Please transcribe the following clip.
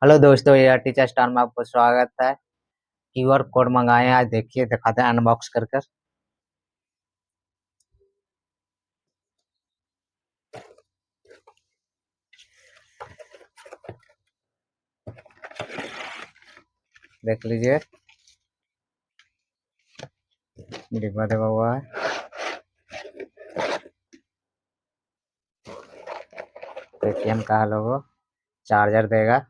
Hello दोस्तों, ये teacher star में आपको स्वागत है। क्यूआर कोड मंगाए हैं, आज देखिए दिखाते हैं अनबॉक्स कर कर। देख लीजिए, डिब्बा दबा हुआ है। पेटीएम का लोगो, चार्जर देगा।